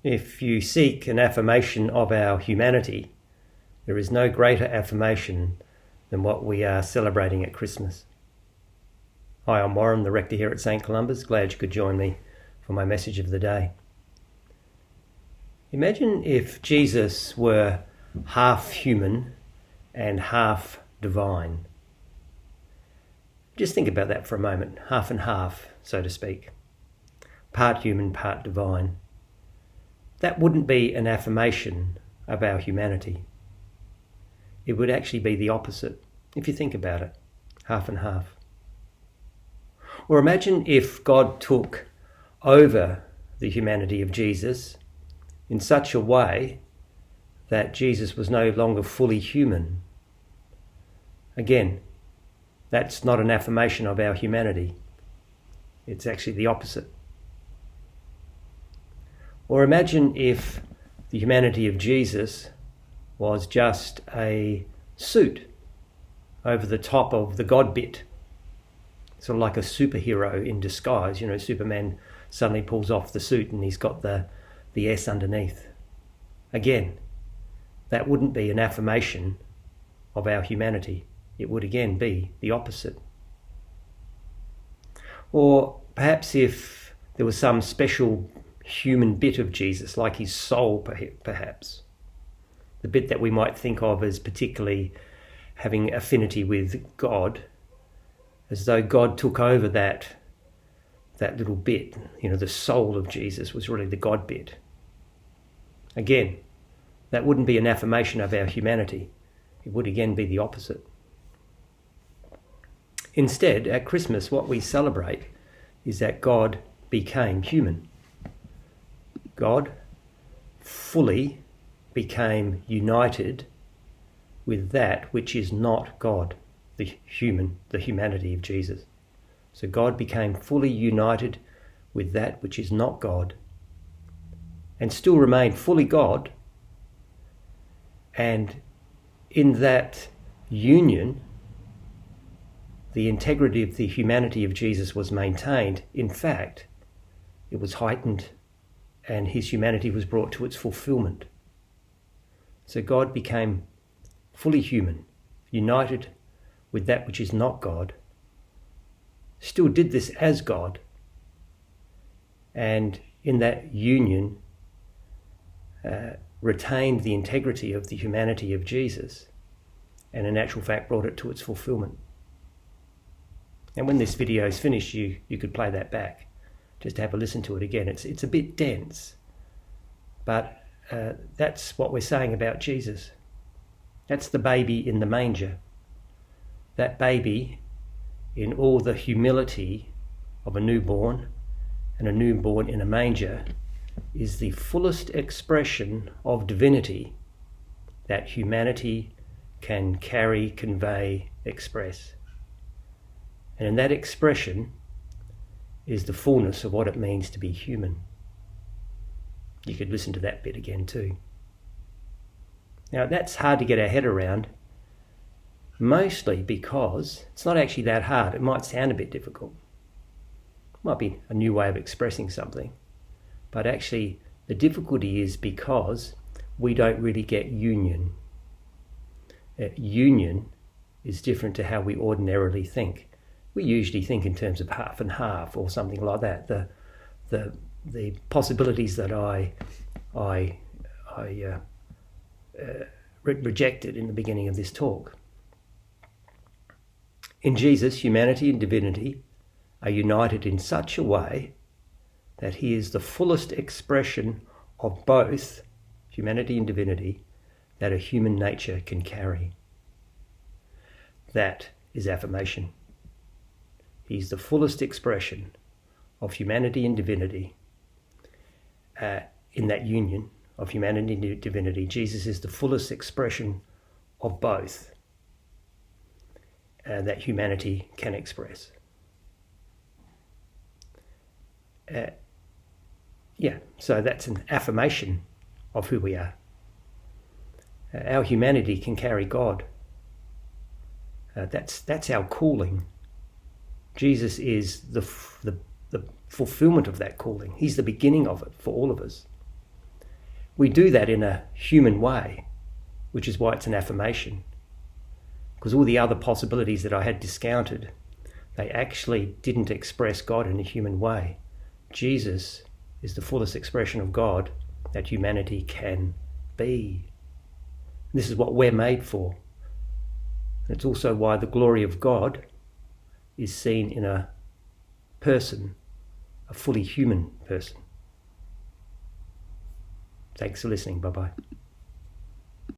If you seek an affirmation of our humanity, there is no greater affirmation than what we are celebrating at Christmas. Hi, I'm Warren, the rector here at St. Columba's. Glad you could join me for my message of the day. Imagine if Jesus were half human and half divine. Just think about that for a moment, half and half, so to speak. Part human, part divine. That wouldn't be an affirmation of our humanity. It would actually be the opposite, if you think about it, half and half. Or imagine if God took over the humanity of Jesus in such a way that Jesus was no longer fully human. Again, that's not an affirmation of our humanity. It's actually the opposite. Or imagine if the humanity of Jesus was just a suit over the top of the God bit. Sort of like a superhero in disguise. You know, Superman suddenly pulls off the suit and he's got the S underneath. Again, that wouldn't be an affirmation of our humanity. It would again be the opposite. Or perhaps if there was some special human bit of Jesus, like his soul perhaps, the bit that we might think of as particularly having affinity with God, as though God took over that little bit. You know, the soul of Jesus was really the God bit. Again, that wouldn't be an affirmation of our humanity. It would again be the opposite. Instead, at Christmas, what we celebrate is that God became human. God fully became united with that which is not God, the humanity of Jesus. So God became fully united with that which is not God, and still remained fully God. And in that union, the integrity of the humanity of Jesus was maintained. In fact, it was heightened, and his humanity was brought to its fulfillment. So God became fully human, united with that which is not God, still did this as God, and in that union retained the integrity of the humanity of Jesus, and in actual fact brought it to its fulfillment. And when this video is finished, you could play that back, just to have a listen to it again. It's a bit dense, but that's what we're saying about Jesus. That's the baby in the manger. That baby, in all the humility of a newborn, and a newborn in a manger, is the fullest expression of divinity that humanity can carry, convey, express. And in that expression is the fullness of what it means to be human. You could listen to that bit again too. Now, that's hard to get our head around, mostly because it's not actually that hard. It might sound a bit difficult. It might be a new way of expressing something. But actually, the difficulty is because we don't really get union. Union is different to how we ordinarily think. We usually think in terms of half and half or something like that. The possibilities that I rejected in the beginning of this talk. In Jesus, humanity and divinity are united in such a way that he is the fullest expression of both humanity and divinity that a human nature can carry. That is affirmation. He's the fullest expression of humanity and divinity. In that union of humanity and divinity, Jesus is the fullest expression of both that humanity can express. So that's an affirmation of who we are. Our humanity can carry God. That's our calling. Jesus is the fulfillment of that calling. He's the beginning of it for all of us. we do that in a human way, which is why it's an affirmation. Because all the other possibilities that I had discounted, they actually didn't express God in a human way. Jesus is the fullest expression of God that humanity can be. This is what we're made for. And it's also why the glory of God is seen in a person, a fully human person. Thanks for listening. Bye-bye.